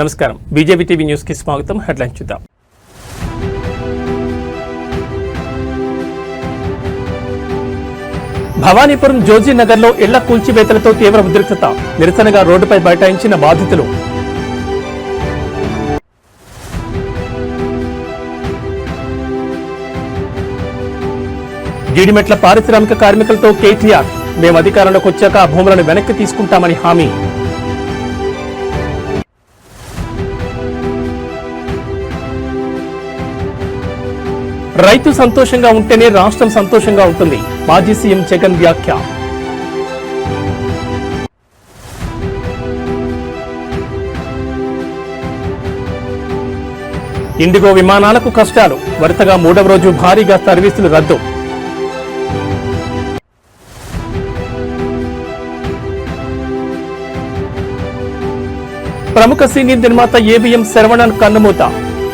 నమస్కారం. BJP TV news కి స్వాగతం. హెడ్లైన్స్ చూద్దాం. భవానీపురం జోజీనగర్ లో ఇళ్ల కూల్చివేతలతో తీవ్ర ఉద్రిక్తత. నిరసనగా రోడ్డుపై బైఠాయించిన బాధితులు. జీడిమెట్ల పారిశ్రామిక కార్మికులతో కేటీఆర్, మేము అధికారంలోకి వచ్చాక ఆ భూములను వెనక్కి తీసుకుంటామని హామీ. రైతు సంతోషంగా ఉంటేనే రాష్ట్రం సంతోషంగా ఉంటుంది. మాజీ సీఎం జగన్ వ్యాఖ్య. ఇండిగో విమానాలకు కష్టాలు. వరుసగా 3వ రోజు భారీగా సర్వీసులు రద్దు. ప్రముఖ సీనియర్ నిర్మాత ఏబిఎం శరవణన్ కన్నుమూత.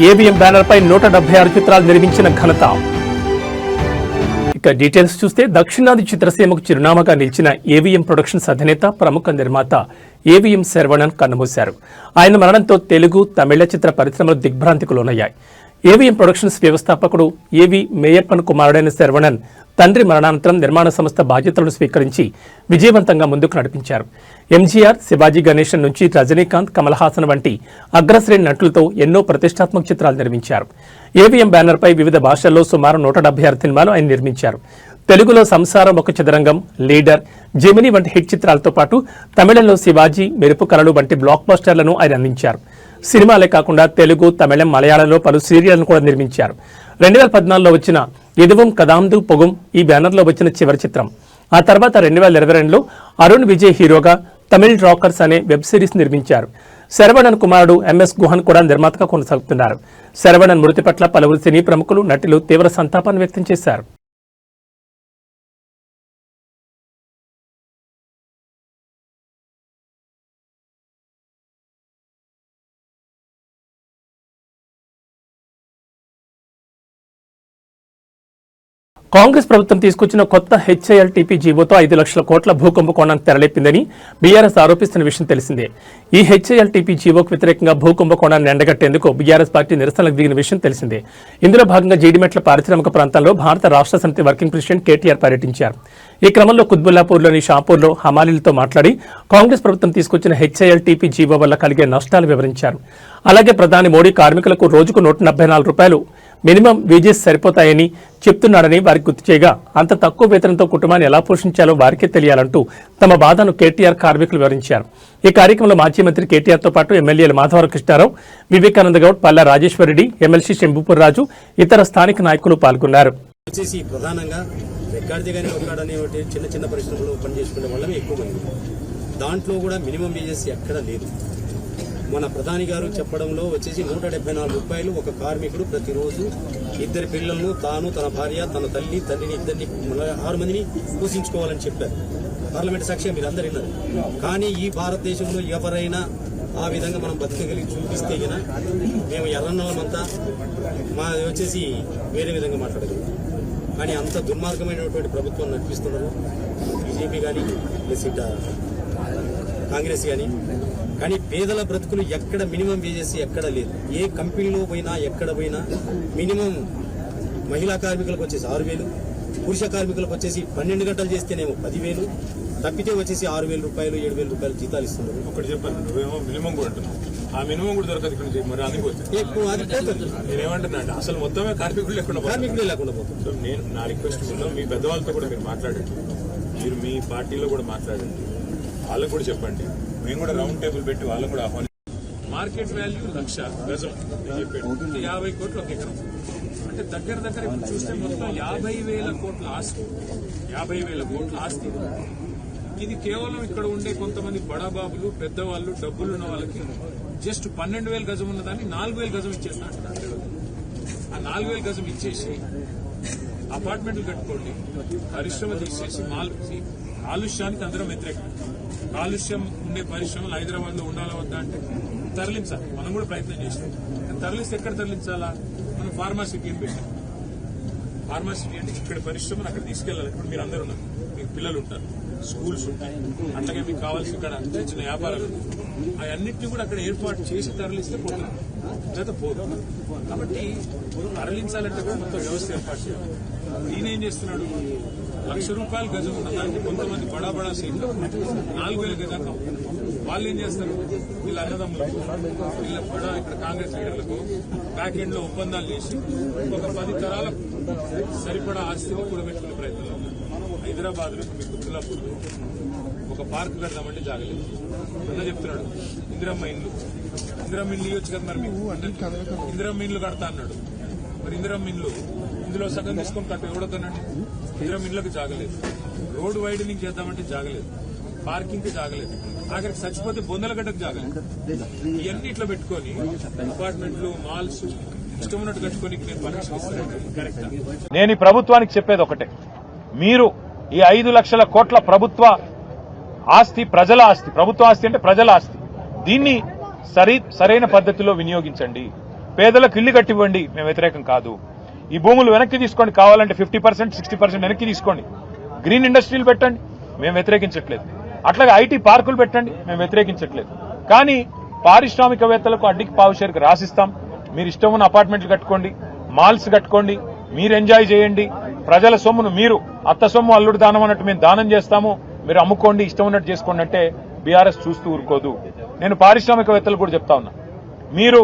ఏబిఎం బ్యానర్ పై 176 చిత్రాలు నిర్మించిన ఘనత. ఇక డీటెయిల్స్ చూస్తే దక్షిణాది చిత్రసీమకు చిరునామాగా నిలిచిన ఏవిఎం ప్రొడక్షన్స్ అధినేత ప్రముఖ నిర్మాత ఏవిఎం శరవణన్ కన్నుమూశారు. ఆయన మరణంతో తెలుగు, తమిళ చిత్ర పరిశ్రమలు దిగ్భ్రాంతికి లోనయ్యాయి. ఏవిఎం ప్రొడక్షన్స్ వ్యవస్థాపకుడు ఏవి మేయప్పన్ కుమారుడైన శరవణన్ తండ్రి మరణానంతరం నిర్మాణ సంస్థ బాధ్యతలను స్వీకరించి విజయవంతంగా ముందుకు నడిపించారు. ఎంజీఆర్, శివాజీ గణేశన్ నుంచి రజనీకాంత్, కమల్ హాసన్ వంటి అగ్రశ్రేణి నటులతో ఎన్నో ప్రతిష్టాత్మక చిత్రాలు నిర్మించారు. ఏవిఎం బ్యానర్ పై వివిధ భాషల్లో సుమారు 176 సినిమాలు ఆయన నిర్మించారు. తెలుగులో సంసారం ఒక చదరంగం, లీడర్, జెమిని వంటి హిట్ చిత్రాలతో పాటు తమిళంలో శివాజీ, మెరుపు కళలు వంటి బ్లాక్ బస్టర్లను ఆయన అందించారు. సినిమాలే కాకుండా తెలుగు, తమిళం, మలయాళంలో పలు సీరియళ్లను కూడా నిర్మించారు. 2014లో వచ్చిన ఎదువం కదాందు పొగుం ఈ బ్యానర్లో వచ్చిన చివరి చిత్రం. ఆ తర్వాత 2022లో అరుణ్ విజయ్ హీరోగా తమిళ్ రాకర్స్ అనే వెబ్ సిరీస్ నిర్మించారు. శరవణన్ కుమారుడు ఎంఎస్ గుహన్ కూడా నిర్మాతగా కొనసాగుతున్నారు. శరవణన్ మృతి పట్ల పలువురు సినీ ప్రముఖులు, నటులు తీవ్ర సంతాపాన్ని వ్యక్తం చేశారు. కాంగ్రెస్ ప్రభుత్వం తీసుకొచ్చిన కొత్త హెచ్ఐఎల్టీపీ జీవోతో 5 లక్షల కోట్ల భూకుంభకోణాన్ని తెరలేపిందని బీఆర్ఎస్ ఆరోపిస్తున్న విషయం తెలిసిందే. ఈ హెచ్ఐఎల్టీపీ జీవోకు వ్యతిరేకంగా భూకుంభకోణాన్ని ఎండగట్టేందుకు బీఆర్ఎస్ పార్టీ నిరసనలకు దిగిన విషయం తెలిసిందే. ఇందులో భాగంగా జీడిమెట్ల పారిశ్రామిక ప్రాంతాల్లో భారత రాష్ట్ర సమితి వర్కింగ్ ప్రెసిడెంట్ కేటీఆర్ పర్యటించారు. ఈ క్రమంలో కుత్బుల్లాపూర్లోని షాపూర్లో హమాలీలతో మాట్లాడి కాంగ్రెస్ ప్రభుత్వం తీసుకొచ్చిన హెచ్ఐఎల్టీపీ జీవో వల్ల కలిగే నష్టాలు వివరించారు. అలాగే ప్రధాని మోడీ కార్మికులకు రోజుకు 144 రూపాయలు మినిమం వేజెస్ సరిపోతాయని చెప్తున్నాడని వారికి గుర్తు చేయగా, అంత తక్కువ వేతనంతో కుటుంబాన్ని ఎలా పోషించాలో వారికే తెలియాలంటూ తమ బాధను కేటీఆర్ కార్మికులు వివరించారు. ఈ కార్యక్రమంలో మాజీ మంత్రి కేటీఆర్తో పాటు ఎమ్మెల్యేలు మాధవరం కృష్ణారావు, వివేకానంద గౌడ్, పల్లా రాజేశ్వరరెడ్డి, ఎమ్మెల్సీ శంభూపూర్ రాజు, ఇతర స్థానిక నాయకులు పాల్గొన్నారు. ప్రధానంగా చిన్న చిన్న పరిశ్రమలు పనిచేసుకునే వాళ్ళమే ఎక్కువ మంది. దాంట్లో కూడా మినిమం వేజెస్ ఎక్కడ లేదు. మన ప్రధాని గారు చెప్పడంలో 174 రూపాయలు ఒక కార్మికుడు ప్రతిరోజు 2 పిల్లలను, తాను, తన భార్య, తన తల్లి, తండ్రిని, ఇద్దరిని 6 మందిని పోషించుకోవాలని చెప్పారు. పార్లమెంట్ సాక్షిగా మీరు అందరు విన్నారు. కానీ ఈ భారతదేశంలో ఎవరైనా ఆ విధంగా మనం బతకగలిగి చూపిస్తే గిన మేము ఎర్రన్నలమంతా మా వేరే విధంగా మాట్లాడగలం. కానీ అంత దుర్మార్గమైనటువంటి ప్రభుత్వం నడిపిస్తున్నారు బీజేపీ కానీ, కాంగ్రెస్ కానీ పేదల బ్రతుకులు ఎక్కడ మినిమం వేజెస్ ఎక్కడ లేదు. ఏ కంపెనీలో పోయినా ఎక్కడ పోయినా మినిమం మహిళా కార్మికులకు 6,000, పురుష కార్మికులకు 12 గంటలు చేస్తేనేమో 10,000, తప్పితే 6,000 రూపాయలు 7,000 రూపాయలు జీతాలు ఇస్తున్నారు. ఒకటి చెప్పాను, నువ్వేమో మినిమం కూడా అంటున్నావు. ఆ మినిమం కూడా దొరకదు ఇక్కడ. మరి అది పోతుంది. నేనేమంటున్నా అంటే అసలు మొత్తమే కార్మికులు లేకుండా పోతుంది. సో నేను నా రిక్వెస్ట్ మీ పెద్దవాళ్ళతో కూడా మీరు మాట్లాడండి. మీరు మీ పార్టీలో కూడా మాట్లాడండి. వాళ్ళకు కూడా చెప్పండి. మేము కూడా రౌండ్ టేబుల్ పెట్టి వాళ్ళకు కూడా ఆహ్వానిస్తాం. మార్కెట్ వాల్యూ 1,00,000 గజం చెప్పాడు. 50 కోట్లు ఒక ఎకరం. అంటే దగ్గర ఇప్పుడు చూస్తే మొత్తం 50,000 కోట్ల ఆస్తి. 50,000 కోట్ల ఆస్తి. ఇది కేవలం ఇక్కడ ఉండే కొంతమంది బడాబాబులు, పెద్దవాళ్ళు, డబ్బులున్న వాళ్ళకి జస్ట్ 12,000 గజం ఉన్నదాన్ని 4,000 గజం ఇచ్చేస్తా అంటున్నారు. ఆ 4,000 గజం ఇచ్చేసి అపార్ట్మెంట్లు కట్టుకోండి, పరిశ్రమ తీసేసి కాలుష్యానికి అందరం వ్యతిరేకం. కాలుష్యం ఉండే పరిశ్రమలు హైదరాబాద్ లో ఉండాలా వద్దా అంటే తరలించాలి. మనం కూడా ప్రయత్నం చేస్తాం. తరలిస్తే ఎక్కడ తరలించాలా? మనం ఫార్మాసిటీ అని పెట్టాం. ఫార్మాసిటీ అంటే ఇక్కడ పరిశ్రమను అక్కడ తీసుకెళ్లాలి. ఇప్పుడు మీరు అందరూ ఉన్నారు, మీకు పిల్లలు ఉంటారు. స్కూల్స్ ఉంటాయి, అట్లాగే మీకు కావాల్సి ఇక్కడ అంటే చిన్న వ్యాపారాలు అవన్నింటినీ కూడా అక్కడ ఏర్పాటు చేసి తరలిస్తే పోతుంది, లేదా పోదు. కాబట్టి తరలించాలంటే కూడా మొత్తం వ్యవస్థ ఏర్పాటు చేయాలి. ఈయన ఏం చేస్తున్నాడు, ₹1,00,000 గజం ఉన్న దానికి కొంతమంది బడా బడా సీట్లు 4,000 గజాలు వాళ్ళు ఏం చేస్తారు, వీళ్ళ అన్నదమ్ములకు వీళ్ళ బడా ఇక్కడ కాంగ్రెస్ లీడర్లకు బ్యాక్ ఎండ్ లో ఒప్పందాలు చేసి ఒక 10 తరాలకు సరిపడా ఆస్తిని కూడబెట్టుకునే ప్రయత్నంలో ఉన్నారు. హైదరాబాద్ లో మీకు గుర్తులాపూర్ ఒక పార్క్ కడదామంటే జాగలేదు. అన్న చెప్తున్నాడు ఇందిరమ్మ ఇండ్లు ఇవ్వచ్చు కదా మరి మీకు, ఇందిరమ్మ ఇండ్లు కడతా అన్నాడు. మరి ఇందిరమ్మ ఇండ్లు ఇందులో సగం తీసుకొని కట్ట ఎవడొద్దనండి. ఇందిరమ్మ ఇండ్లకు జాగలేదు, రోడ్ వైడనింగ్ చేద్దామంటే జాగలేదు, పార్కింగ్ కి జాగలేదు, ఆఖరికి చచ్చిపోతే బొందలగడ్డకు జాగలేదు. ఇవన్నీ ఇట్లా పెట్టుకొని అపార్ట్మెంట్లు మాల్స్ ఇష్టం ఉన్నట్టు కట్టుకొని నేను పర్మిషన్ ఇస్తాను కరెక్టా? నేను ఈ ప్రభుత్వానికి చెప్పేది ఒకటే, మీరు ఈ 5 లక్షల కోట్ల ప్రభుత్వ ఆస్తి ప్రజల ఆస్తి, ప్రభుత్వ ఆస్తి అంటే ప్రజల ఆస్తి, దీన్ని సరైన పద్ధతిలో వినియోగించండి. పేదలకు ఇల్లు కట్టివ్వండి, మేము వ్యతిరేకం కాదు. ఈ భూములు వెనక్కి తీసుకోండి, కావాలంటే 50%, 60% వెనక్కి తీసుకోండి. గ్రీన్ ఇండస్ట్రీలు పెట్టండి, మేము వ్యతిరేకించట్లేదు. అట్లాగే ఐటీ పార్కులు పెట్టండి, మేము వ్యతిరేకించట్లేదు. కానీ పారిశ్రామికవేత్తలకు అడ్డికి పావుషేరుకు రాసిస్తాం. మీరు ఇష్టం ఉన్న అపార్ట్మెంట్లు కట్టుకోండి, మాల్స్ కట్టుకోండి, మీరు ఎంజాయ్ చేయండి. ప్రజల సొమ్మును మీరు అత్త సొమ్ము అల్లుడు దానం అన్నట్టు మేము దానం చేస్తాము, మీరు అమ్ముకోండి, ఇష్టం ఉన్నట్టు చేసుకోండి అంటే బీఆర్ఎస్ చూస్తూ ఊరుకోదు. నేను పారిశ్రామికవేత్తలు కూడా చెప్తా ఉన్నా, మీరు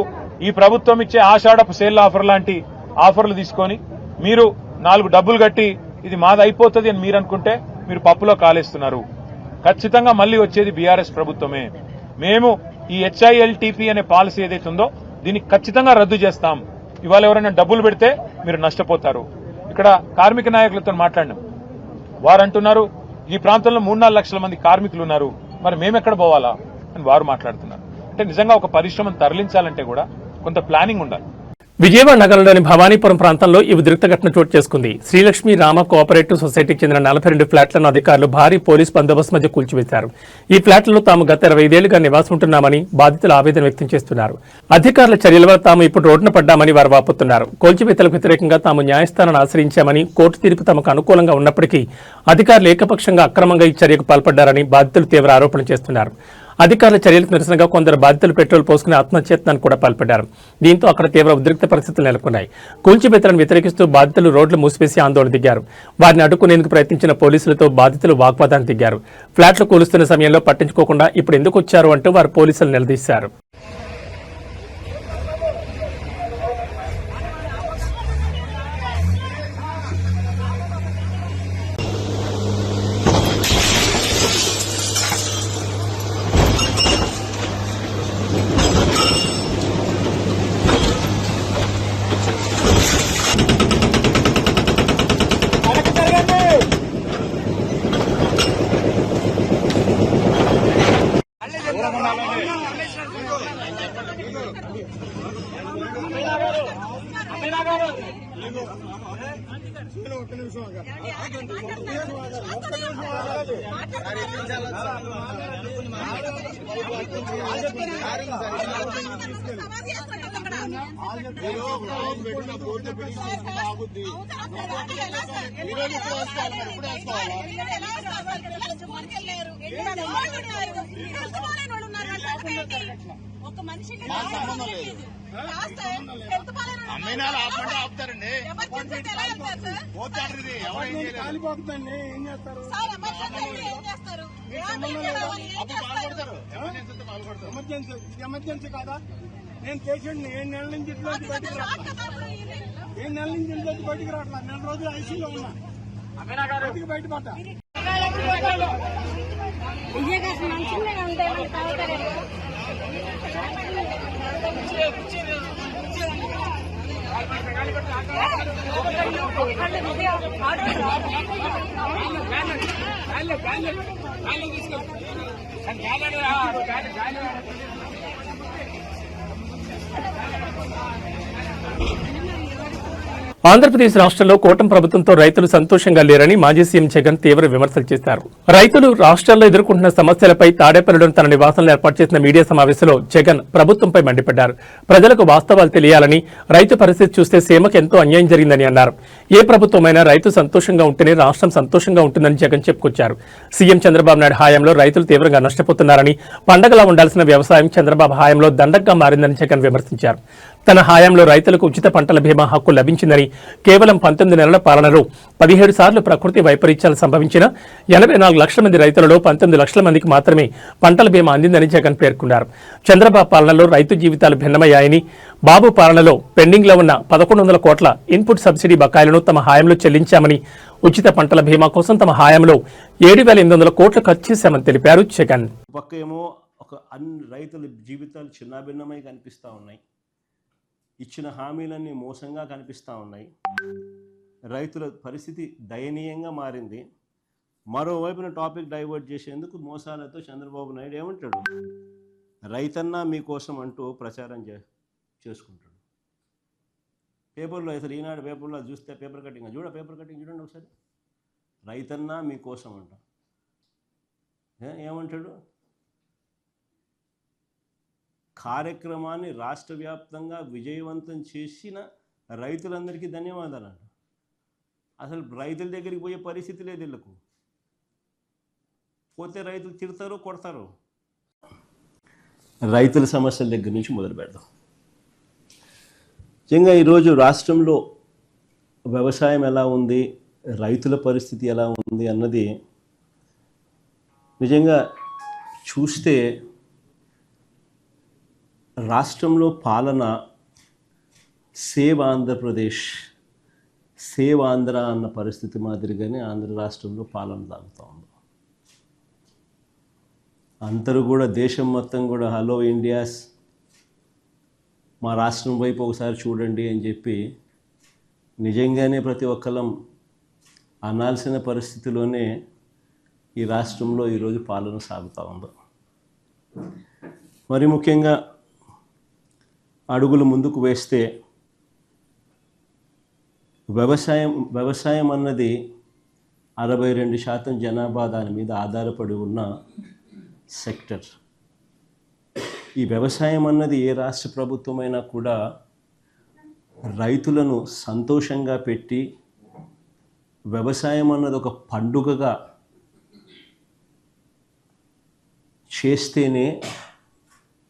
ఈ ప్రభుత్వం ఇచ్చే ఆషాఢపు సేల్ ఆఫర్ లాంటి ఆఫర్లు తీసుకొని మీరు 4 డబ్బులు కట్టి ఇది మాది అయిపోతుంది అని మీరు అనుకుంటే మీరు పప్పులో కాలేస్తున్నారు. ఖచ్చితంగా మళ్లీ వచ్చేది బీఆర్ఎస్ ప్రభుత్వమే. మేము ఈ HILTP అనే పాలసీ ఏదైతే ఉందో దీన్ని ఖచ్చితంగా రద్దు చేస్తాం. ఇవాళ ఎవరైనా డబ్బులు పెడితే మీరు నష్టపోతారు. ఇక్కడ కార్మిక నాయకులతో మాట్లాడినాం, వారు అంటున్నారు ఈ ప్రాంతంలో 3-4 లక్షల మంది కార్మికులు ఉన్నారు, మరి మేమెక్కడ పోవాలా అని వారు మాట్లాడుతున్నారు. అంటే నిజంగా ఒక పరిశ్రమను తరలించాలంటే కూడా కొంత ప్లానింగ్ ఉండాలి. విజయవాడ నగరంలోని భవానీపురం ప్రాంతంలో ఈ ఉద్రిక్త ఘటన చోటు చేసుకుంది. శ్రీలక్ష్మి రామ కోఆపరేటివ్ సొసైటీకి చెందిన 42 ఫ్లాట్లను అధికారులు భారీ పోలీస్ బందోబస్తు మధ్య కూల్చివేశారు. ఈ ఫ్లాట్లలో తాము గత 25 ఏళ్లుగా నివాసం ఉంటున్నామని బాధితులు ఆవేదన వ్యక్తం చేస్తున్నారు. అధికారుల చర్యల వల్ల తాము ఇప్పుడు రోడ్డున పడ్డామని వారు వాపోతున్నారు. కూల్చివేతలకు వ్యతిరేకంగా తాము న్యాయస్థానాన్ని ఆశ్రయించామని, కోర్టు తీర్పు తమకు అనుకూలంగా ఉన్నప్పటికీ అధికారులు ఏకపక్షంగా అక్రమంగా ఈ చర్యకు పాల్పడ్డారని బాధితులు తీవ్ర ఆరోపణలు చేస్తున్నారు. అధికారుల చర్యలకు నిరసనగా కొందరు బాధితులు పెట్రోల్ పోసుకుని ఆత్మహత్యత్నానికి కూడా పాల్పడ్డారు. దీంతో అక్కడ తీవ్ర ఉద్రిక్త పరిస్థితులు నెలకొన్నాయి. కూల్చివేతలను వ్యతిరేకిస్తూ బాధితులు రోడ్లు మూసివేసి ఆందోళన దిగారు. వారిని అడ్డుకునేందుకు ప్రయత్నించిన పోలీసులతో బాధితులు వాగ్వాదానికి దిగారు. ఫ్లాట్లు కూలుస్తున్న సమయంలో పట్టించుకోకుండా ఇప్పుడు ఎందుకు వచ్చారు అంటూ వారు పోలీసులు నిలదీశారు. ఒక మనిషికి కాలిపోతుందండి, ఏం చేస్తారు? ఎమర్జెన్సీ కాదా? నేను పేషెంట్ 7 నెలల నుంచి ఇంట్లోకి బయటకు రావట్లా, 7 నెలల నుంచి ఇంట్లోకి బయటకు రావట్లా, 4 రోజులు ఐసీలో ఉన్నా, బయటకు బయటపడ్డా. ఆంధ్రప్రదేశ్ రాష్ట్రంలో కూటమి ప్రభుత్వంతో రైతులు సంతోషంగా లేరని మాజీ సీఎం జగన్ తీవ్ర విమర్శలు చేశారు. రైతులు రాష్ట్రాల్లో ఎదుర్కొంటున్న సమస్యలపై తాడేపల్లిలోని తన నివాసంలో ఏర్పాటు చేసిన మీడియా సమావేశంలో జగన్ ప్రభుత్వంపై మండిపడ్డారు. ప్రజలకు వాస్తవాలు తెలియాలని, రైతు పరిస్థితి చూస్తే సీమకు ఎంతో అన్యాయం జరిగిందని అన్నారు. ఏ ప్రభుత్వమైనా రైతు సంతోషంగా ఉంటేనే రాష్ట్రం సంతోషంగా ఉంటుందని జగన్ చెప్పుకొచ్చారు. సీఎం చంద్రబాబు నాయుడు హయాంలో రైతులు తీవ్రంగా నష్టపోతున్నారని, పండగలా ఉండాల్సిన వ్యవసాయం చంద్రబాబు హయాంలో దండగ్గా మారిందని జగన్ విమర్శించారు. తన హయాంలో రైతులకు ఉచిత పంటల బీమా హక్కు లభించిందని, కేవలం 19 నెలల పాలనలో 17 సార్లు ప్రకృతి వైపరీత్యాలు సంభవించిన 84 లక్షల మంది రైతులలో 19 లక్షల మందికి మాత్రమే పంటల బీమా అందిందని జగన్ పేర్కొన్నారు. చంద్రబాబు పాలనలో రైతు జీవితాలు భిన్నమయ్యాయని, బాబు పాలనలో పెండింగ్లో ఉన్న 1100 కోట్ల ఇన్పుట్ సబ్సిడీ బకాయిలను తమ హయాంలో చెల్లించామని, ఉచిత పంటల బీమా కోసం తమ హయాంలో 7,800 కోట్లు ఖర్చు చేశామని తెలిపారు జగన్. పక్కేమో అన్ని రైతుల జీవితాలు చిన్నాభిన్నమై కనిపిస్తూ ఉన్నాయి. ఇచ్చిన హామీలన్నీ మోసంగా కనిపిస్తూ ఉన్నాయి. రైతుల పరిస్థితి దయనీయంగా మారింది. మరోవైపున టాపిక్ డైవర్ట్ చేసేందుకు మోసాలతో చంద్రబాబు నాయుడు ఏమంటాడు, రైతన్నా మీకోసం అంటూ ప్రచారం చేసుకుంటాడు. పేపర్లో అసలు ఈనాడు పేపర్లో చూస్తే పేపర్ కటింగ్ చూడండి ఒకసారి. రైతన్నా మీకోసం అంట ఏమంటాడు, కార్యక్రమాన్ని రాష్ట్ర వ్యాప్తంగా విజయవంతం చేసిన రైతులందరికీ ధన్యవాదాలు అంట. అసలు రైతుల దగ్గరికి పోయే పరిస్థితి లేదు వీళ్ళకు. పోతే రైతులు తిడతారు, కొడతారు. రైతుల సమస్యల దగ్గర నుంచి మొదలు పెడదాం. నిజంగా ఈరోజు రాష్ట్రంలో వ్యవసాయం ఎలా ఉంది, రైతుల పరిస్థితి ఎలా ఉంది అన్నది నిజంగా చూస్తే రాష్ట్రంలో పాలన సేవ్ ఆంధ్రప్రదేశ్, సేవ్ ఆంధ్ర అన్న పరిస్థితి మాదిరిగానే ఆంధ్ర రాష్ట్రంలో పాలన సాగుతూ ఉంది. అందరూ కూడా దేశం మొత్తం కూడా హలో ఇండియాస్, మా రాష్ట్రం వైపు ఒకసారి చూడండి అని చెప్పి నిజంగానే ప్రతి ఒక్కరం అనాల్సిన పరిస్థితిలోనే ఈ రాష్ట్రంలో ఈరోజు పాలన సాగుతూ ఉంది. మరి ముఖ్యంగా అడుగులు ముందుకు వేస్తే వ్యవసాయం అన్నది 62% జనాభా దాని మీద ఆధారపడి ఉన్న సెక్టర్. ఈ వ్యవసాయం అన్నది ఏ రాష్ట్ర ప్రభుత్వమైనా కూడా రైతులను సంతోషంగా పెట్టి, వ్యవసాయం అన్నది ఒక పండుగగా చేస్తేనే,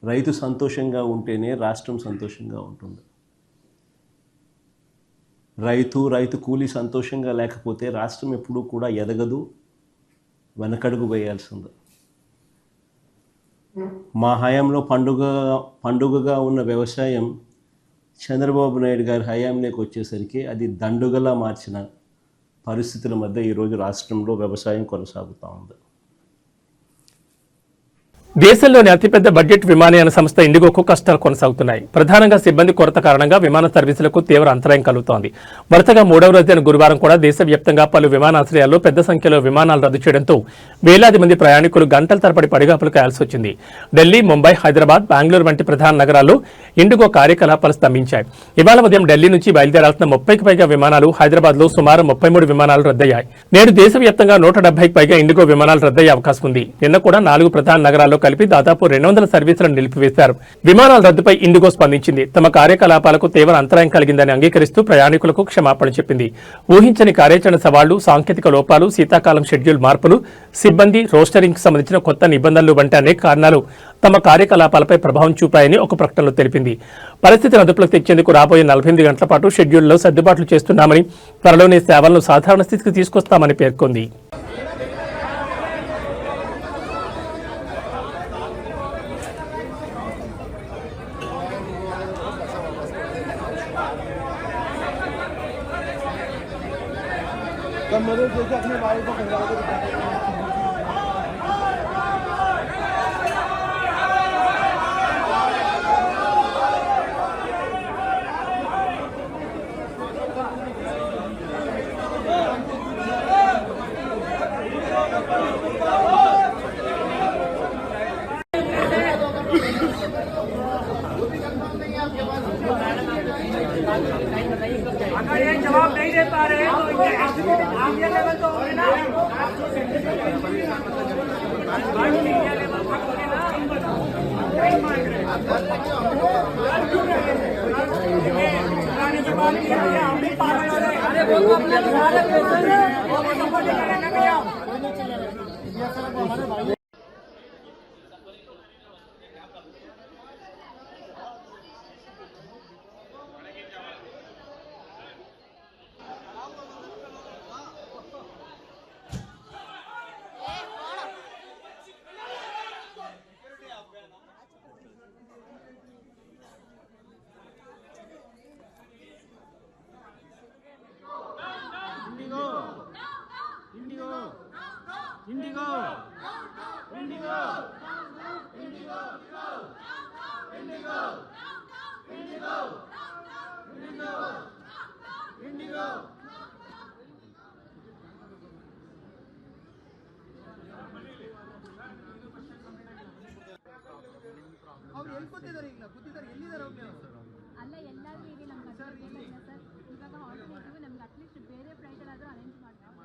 రైతు సంతోషంగా ఉంటేనే రాష్ట్రం సంతోషంగా ఉంటుంది. రైతు కూలీ సంతోషంగా లేకపోతే రాష్ట్రం ఎప్పుడూ కూడా ఎదగదు, వెనకడుగు వేయాల్సింది. మా హయాంలో పండుగగా ఉన్న వ్యవసాయం చంద్రబాబు నాయుడు గారి హయాంలోకి వచ్చేసరికి అది దండుగలా మార్చిన పరిస్థితుల మధ్య ఈరోజు రాష్ట్రంలో వ్యవసాయం కొనసాగుతూ ఉంది. దేశంలోని అతిపెద్ద బడ్జెట్ విమానయాన సంస్థ ఇండిగోకు కష్టాలు కొనసాగుతున్నాయి. ప్రధానంగా సిబ్బంది కొరత కారణంగా విమాన సర్వీసులకు తీవ్ర అంతరాయం కలుగుతోంది. వరుసగా 3వ రోజైన గురువారం కూడా దేశవ్యాప్తంగా పలు విమానాశ్రయాల్లో పెద్ద సంఖ్యలో విమానాలు రద్దు చేయడంతో వేలాది మంది ప్రయాణికులు గంటల తరబడి పడిగాపులు కాయాల్సి వచ్చింది. ఢిల్లీ, ముంబై, హైదరాబాద్, బెంగళూరు వంటి ప్రధాన నగరాల్లో ఇండిగో కార్యకలాపాలు స్తంభించాయి. ఇవాళ ఉదయం ఢిల్లీ నుంచి బయలుదేరాల్సిన 30కి పైగా విమానాలు, హైదరాబాద్లో సుమారు 33 విమానాలు రద్దయ్యాయి. నేడు దేశవ్యాప్తంగా 170కి పైగా ఇండిగో విమానాలు రద్దయ్యే అవకాశం ఉంది. నిన్న కూడా 4 ప్రధాన నగరాల్లో కలిపి దాదాపు 200 సర్వీసులను నిలిపివేశారు. విమానాల రద్దుపై ఇండిగో స్పందించింది. తమ కార్యకలాపాలకు తీవ్ర అంతరాయం కలిగిందని అంగీకరిస్తూ ప్రయాణికులకు క్షమాపణ చెప్పింది. ఊహించని కార్యాచరణ సవాళ్లు, సాంకేతిక లోపాలు, శీతాకాలం షెడ్యూల్ మార్పులు, సిబ్బంది రోస్టరింగ్ సంబంధించిన కొత్త నిబంధనలు వంటి అనేక కారణాలు తమ కార్యకలాపాలపై ప్రభావం చూపాయని ఒక ప్రకటనలో తెలిపింది. పరిస్థితిని అదుపులోకి తెచ్చేందుకు రాబోయే 48 గంటల పాటు షెడ్యూల్లో సర్దుబాట్లు చేస్తున్నామని, త్వరలోనే సేవలను సాధారణ స్థితికి తీసుకొస్తామని పేర్కొంది. मदद जैसे अपने भाई को ये जवाब नहीं दे पा रहे तो इनके आप ये लेवल तो होंगे ना, इंडिया लेवल तक होंगे ना। अरे वो तो अपने सारे प्रेशर है, वो सपोर्ट करेंगे भैया। ಅಲ್ಲ ಎಲ್ಲರೂ ಈಗ ನಮ್ಗೆ ಸರ್ ಇವಾಗ ಆಲ್ಟರ್ನೇಟಿವ್ ನಮ್ಗೆ ಅಟ್ಲೀಸ್ಟ್ ಬೇರೆ ಫ್ಲೈಟಲ್ಲಾದರೂ ಅರೇಂಜ್ ಮಾಡ್ತಾರೆ.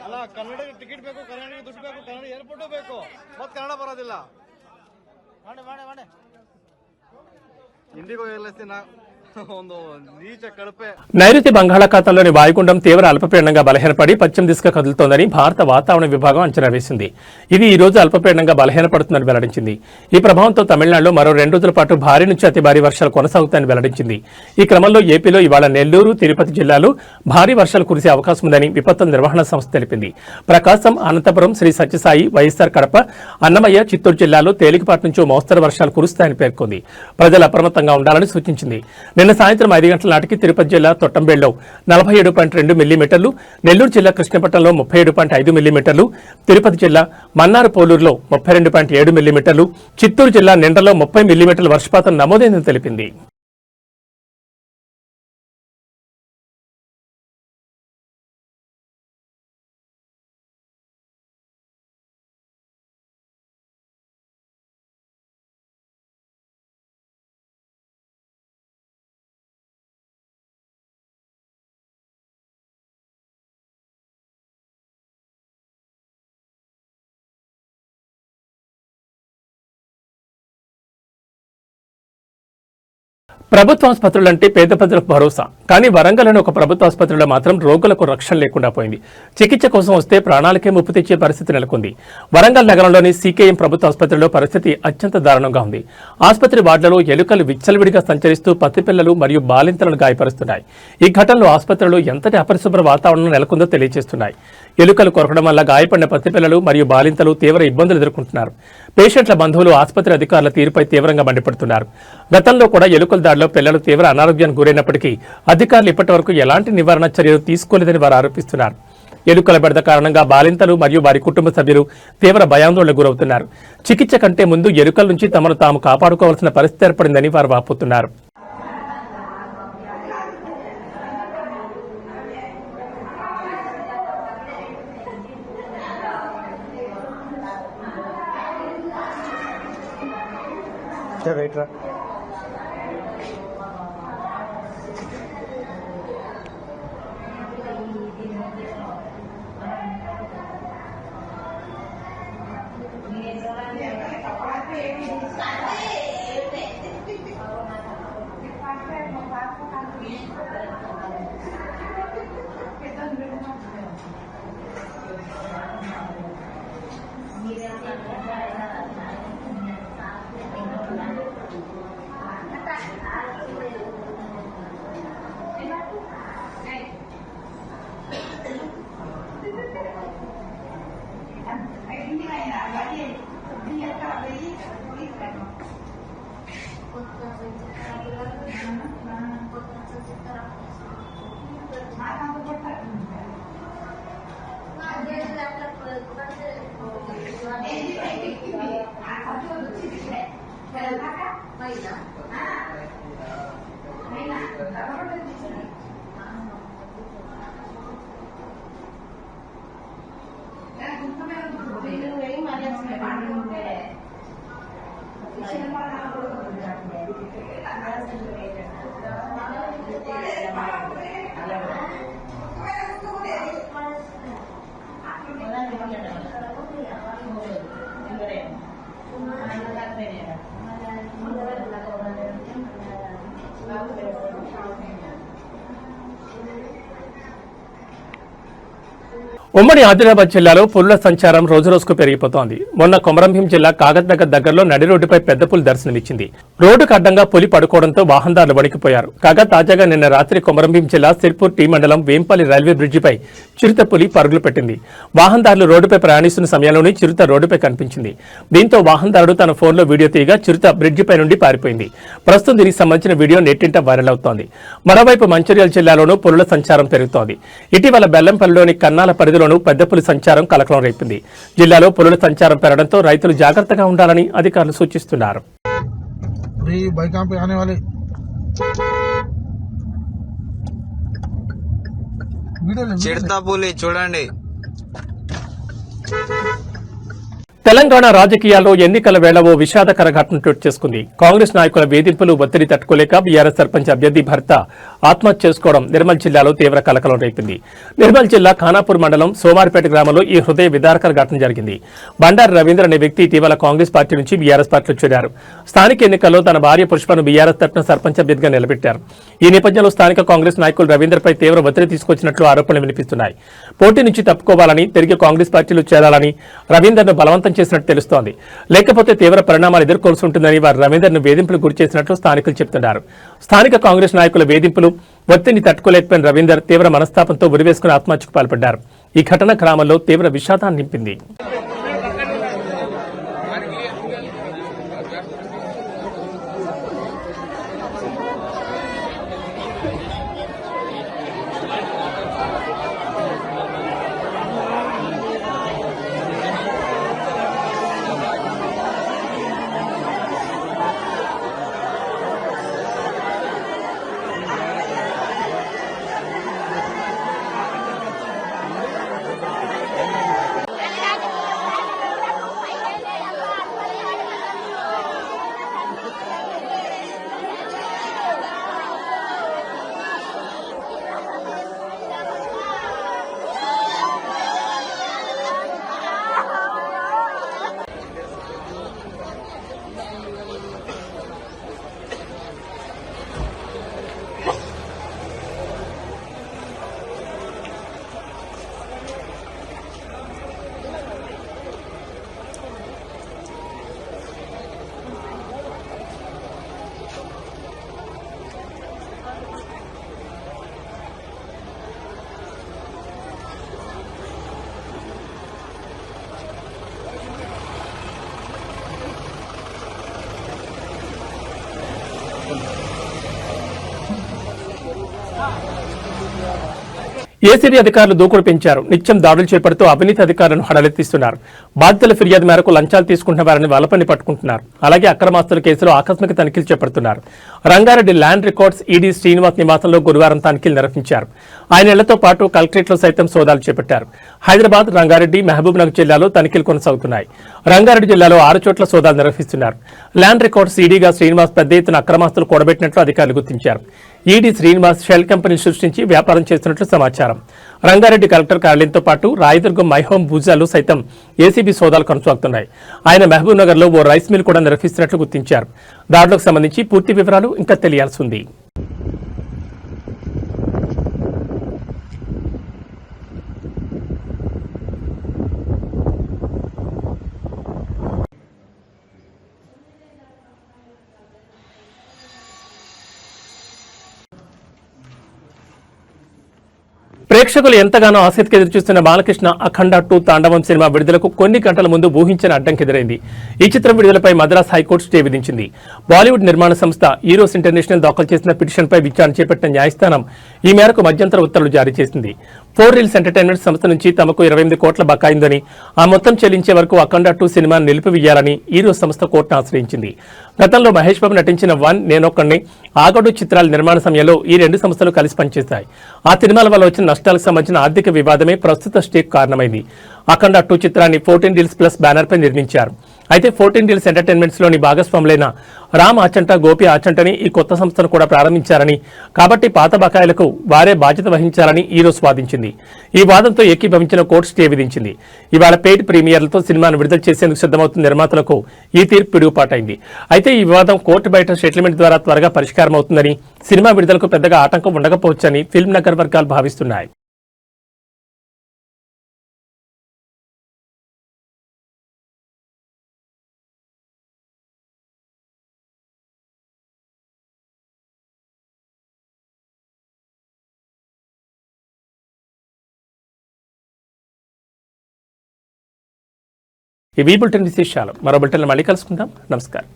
ಅಲ್ಲ ಕನ್ನಡಕ್ಕೆ ಟಿಕೆಟ್ ಬೇಕು, ಕನ್ನಡಕ್ಕೆ ದುಡ್ಡು ಬೇಕು, ಕನ್ನಡ ಏರ್ಪೋರ್ಟು ಬೇಕು, ಮತ್ತೆ ಕನ್ನಡ ಬರೋದಿಲ್ಲ. ಮಾಡಿ ಹಿಂದಿಗೂ ಹೇಳ್ತೀನಿ ಒಂದು నీచ కడపే. నైరుతి బంగాళాఖాతంలోని వాయుగుండం తీవ్ర అల్పపీడనంగా బలహీనపడి పశ్చిమ దిశగా కదులుతోందని భారత వాతావరణ విభాగం అంచనా వేసింది. ఇది ఈ రోజు అల్పపీడనంగా బలహీనపడుతుందని వెల్లడించింది. ఈ ప్రభావంతో తమిళనాడులో మరో 2 రోజుల పాటు భారీ నుంచి అతి భారీ వర్షాలు కొనసాగుతాయని వెల్లడించింది. ఈ క్రమంలో ఏపీలో ఇవాళ నెల్లూరు, తిరుపతి జిల్లాలో భారీ వర్షాలు కురిసే అవకాశం ఉందని విపత్తుల నిర్వహణ సంస్థ తెలిపింది. ప్రకాశం, అనంతపురం, శ్రీ సత్యసాయి, వైఎస్ఆర్ కడప, అన్నమయ్య, చిత్తూరు జిల్లాలో తేలికపాటి నుంచి మోస్తరు వర్షాలు కురుస్తాయని పేర్కొంది. ప్రజలు అప్రమత్తంగా ఉండాలని సూచించింది. నిన్న సాయంత్రం 5 గంటల నాటికి తిరుపతి జిల్లా తొట్టంబేడులో 47.2 మిల్లీమీటర్లు, నెల్లూరు జిల్లా కృష్ణపట్నంలో 37.5 మిల్లీమీటర్లు, తిరుపతి జిల్లా మన్నార్ పోలూరులో 32.7 మిల్లీమీటర్లు, చిత్తూరు జిల్లా నిండలో 30 మిల్లీమీటర్ల వర్షపాతం నమోదైందని తెలిపింది. ప్రభుత్వ ఆసుపత్రులంటే పేద ప్రజలకు భరోసా, కానీ వరంగల్లోని ఒక ప్రభుత్వ ఆసుపత్రిలో మాత్రం రోగులకు రక్షణ లేకుండా పోయింది. చికిత్స కోసం వస్తే ప్రాణాలకే ముప్పు తెచ్చే పరిస్థితి నెలకొంది. వరంగల్ నగరంలోని సీకేఎం ప్రభుత్వ ఆసుపత్రిలో పరిస్థితి అత్యంత దారుణంగా ఉంది. ఆసుపత్రి వార్డులలో ఎలుకలు విచ్చలవిడిగా సంచరిస్తూ పసిపిల్లలు మరియు బాలింతలను గాయపరుస్తున్నాయి. ఈ ఘటనలో ఆసుపత్రిలో ఎంతటి అపరిశుభ్ర వాతావరణం నెలకొందో తెలియజేస్తున్నాయి. ఎలుకలు కొరకడం వల్ల గాయపడిన పసిపిల్లలు మరియు బాలింతలు తీవ్ర ఇబ్బందులు ఎదుర్కొంటున్నారు. పేషెంట్ల బంధువులు ఆసుపత్రి అధికారుల తీరుపై తీవ్రంగా మండిపడుతున్నారు. గతంలో కూడా ఎలుకల దాడిలో పిల్లలు తీవ్ర అనారోగ్యానికి గురైనప్పటికీ అధికారులు ఇప్పటివరకు ఎలాంటి నివారణ చర్యలు తీసుకోలేదని వారు ఆరోపిస్తున్నారు. ఎలుకల బెడద కారణంగా బాలింతలు మరియు వారి కుటుంబ సభ్యులు తీవ్ర భయాందోళనకు గురవుతున్నారు. చికిత్స కంటే ముందు ఎలుకల నుంచి తమను తాము కాపాడుకోవాల్సిన పరిస్థితి ఏర్పడిందని వారు వాపోతున్నారు. ఉమ్మడి ఆదిలాబాద్ జిల్లాలో పులుల సంచారం రోజురోజుకు పెరిగిపోతోంది. మొన్న కొమరంభీం జిల్లా కాగజ్నగర్ దగ్గరలో నడి రోడ్డుపై పెద్ద పులి దర్శనమిచ్చింది. రోడ్డుకు అడ్డంగా పులి పడుకోవడంతో వాహనదారులు వణికిపోయారు. కాగా తాజాగా నిన్న రాత్రి కొమరంభీం జిల్లా సిర్పూర్ టీ మండలం వేంపల్లి రైల్వే బ్రిడ్జిపై చిరుత పులి పరుగులు పెట్టింది. వాహనదారులు రోడ్డుపై ప్రయాణిస్తున్న సమయంలోనే చిరుత రోడ్డుపై కనిపించింది. దీంతో వాహనదారుడు తన ఫోన్లో వీడియో తీయగా చిరుత బ్రిడ్జిపై నుండి పారిపోయింది. ప్రస్తుతం దీనికి సంబంధించిన వీడియో నెట్టింట వైరల్ అవుతోంది. మరోవైపు మంచిర్యాల జిల్లాలోనూ పులుల సంచారం పెరుగుతోంది. ఇటీవల బెల్లంపల్లిలోని కన్నాల పరిధిలోనూ పెద్ద పులి సంచారం కలకలం రేపింది. జిల్లాలో పులుల సంచారం పెరగడంతో రైతులు జాగ్రత్తగా ఉండాలని అధికారులు సూచిస్తున్నారు. చిడతపులి చూడండి. తెలంగాణ రాజకీయాల్లో ఎన్నికల వేళ ఓ విషాదకర ఘటన చోటు చేసుకుంది. కాంగ్రెస్ నాయకుల వేధింపులు ఒత్తిడి తట్టుకోలేక బీఆర్ఎస్ సర్పంచ్ అభ్యర్థి భర్త ఆత్మహత్య చేసుకోవడం నిర్మల్ జిల్లాలో తీవ్ర కలకలం రేపింది. నిర్మల్ జిల్లా ఖానాపూర్ మండలం సోమారిపేట గ్రామంలో ఈ హృదయ విదారకర ఘటన జరిగింది. బండారు రవీంద్ర అనే వ్యక్తి ఇటీవల కాంగ్రెస్ పార్టీ నుంచి బీఆర్ఎస్ పార్టీలో చేరారు. స్థానిక ఎన్నికల్లో తన భార్య పుష్పను బీఆర్ఎస్ తరఫున సర్పంచ్ అభ్యర్థిగా నిలబెట్టారు. ఈ నేపథ్యంలో స్థానిక కాంగ్రెస్ నాయకులు రవీంద్రపై తీవ్ర ఒత్తిడి తీసుకొచ్చినట్లు ఆరోపణలు వినిపిస్తున్నాయి. పోటీ నుంచి తప్పుకోవాలని, తిరిగి కాంగ్రెస్ పార్టీలో చేరాలని రవీందర్ను బలవంతం చేసినట్టు తెలుస్తోంది. లేకపోతే తీవ్ర పరిణామాలు ఎదుర్కోవాల్సి ఉంటుందని వారు రవీందర్ను వేధింపులు గురి చేసినట్లు స్థానికులు చెబుతున్నారు. స్థానిక కాంగ్రెస్ నాయకుల వేధింపులు ఒత్తిడిని తట్టుకోలేకపోయిన రవీందర్ తీవ్ర మనస్తాపంతో ఉరివేసుకుని ఆత్మహత్యకు పాల్పడ్డారు. ఈ ఘటన గ్రామంలో తీవ్ర విషాదాన్ని నింపింది. ఏసీబీ అధికారులు దూకుడు పెంచారు. నిత్యం దాడులు చేపడుతూ అవినీతి అధికారులను హడలెత్తిస్తున్నారు. బాధితుల ఫిర్యాదు మేరకు లంచాలు తీసుకుంటున్న వారిని వలపని పట్టుకుంటున్నారు. అలాగే అక్రమాస్తుల కేసులో ఆకస్మిక తనిఖీలు చేపడుతున్నారు. Rangareddy land records ED Srinivas నివాసంలో గురువారం తనిఖీలు నిర్వహించారు. ఆయన ఇళ్లతో పాటు కలెక్టరేట్లో సైతం సోదాలు చేపట్టారు. హైదరాబాద్, రంగారెడ్డి, మహబూబ్నగర్ జిల్లాలో తనిఖీలు కొనసాగుతున్నాయి. రంగారెడ్డి జిల్లాలో 6 చోట్ల సోదాలు నిర్వహిస్తున్నారు. ల్యాండ్ రికార్డ్స్ ఈడీగా శ్రీనివాస్ పెద్ద ఎత్తున అక్రమాస్తులు కూడబెట్టినట్లు అధికారులు గుర్తించారు. ఈడీ శ్రీనివాస్ షెల్ కంపెనీ సృష్టించి వ్యాపారం చేస్తున్నట్లు సమాచారం. రంగారెడ్డి కలెక్టర్ కార్యాలయంతో పాటు రాయదుర్గం మైహోం భూజాలు సైతం ఏసీబీ సోదాలు కొనసాగుతున్నాయి. ఆయన మహబూబ్ నగర్ లో ఓ రైస్ మిల్ కూడా నిర్వహిస్తున్నట్లు గుర్తించారు. దాడులకు సంబంధించి పూర్తి వివరాలు ఇంకా తెలియాల్సి ఉంది. ప్రేక్షకులు ఎంతగానో ఆసక్తికి ఎదురుచూస్తున్న బాలకృష్ణ అఖండ 2 తాండవం సినిమా విడుదలకు కొన్ని గంటల ముందు ఊహించిన అడ్డంకి ఎదురైంది. ఈ చిత్రం విడుదలపై మద్రాస్ హైకోర్టు స్టే విధించింది. బాలీవుడ్ నిర్మాణ సంస్థ ఈరోస్ ఇంటర్నేషనల్ దాఖలు చేసిన పిటిషన్పై విచారణ చేపట్టిన న్యాయస్థానం ఈ మేరకు మధ్యంతర ఉత్తర్వులు జారీ చేసింది. 4 రీల్స్ ఎంటర్టైన్మెంట్ సంస్థ నుంచి తమకు 28 కోట్ల బకాయిందని, ఆ మొత్తం చెల్లించే వరకు అఖండ 2 సినిమాను నిలిపివేయాలని ఈరోస్ సంస్థ కోర్టును ఆశ్రయించింది. గతంలో మహేష్ బాబు నటించిన 1 నేనొక్కడిని, ఆగడు చిత్రాల నిర్మాణ సమయంలో ఈ 2 సంస్థలు కలిసి పనిచేశాయి. ఆ సినిమాల వల్ల వచ్చిన నష్టాలకు సంబంధించిన ఆర్థిక వివాదమే ప్రస్తుత స్టేక్ కారణమైంది. అఖండ 2 చిత్రాన్ని 14 రీల్స్ ప్లస్ బ్యానర్ పై నిర్మించారు. అయితే 14 డీల్స్ ఎంటర్టైన్మెంట్స్ లోని భాగస్వాములైన రామ్ ఆచంట, గోపి ఆచంటని ఈ కొత్త సంస్థను కూడా ప్రారంభించారని, కాబట్టి పాత బకాయిలకు వారే బాధ్యత వహించాలని ఈ రోజు వాదించింది. ఈ వాదంతో ఏకీభవించిన కోర్టు స్టే విధించింది. ఇవాళ పెయిడ్ ప్రీమియర్లతో సినిమాను విడుదల చేసేందుకు సిద్ధమవుతున్న నిర్మాతలకు ఈ తీర్పు పిడుగుపాటైంది. అయితే ఈ వివాదం కోర్టు బయట సెటిల్మెంట్ ద్వారా త్వరగా పరిష్కారం అవుతుందని, సినిమా విడుదలకు పెద్దగా ఆటంకం ఉండకపోవచ్చని ఫిల్మ్ నగర్ వర్గాలు భావిస్తున్నాయి. ఈ బులెటిన్ విశేషాలు మరో బులెటిన్లో మళ్ళీ కలుసుకుందాం. నమస్కారం.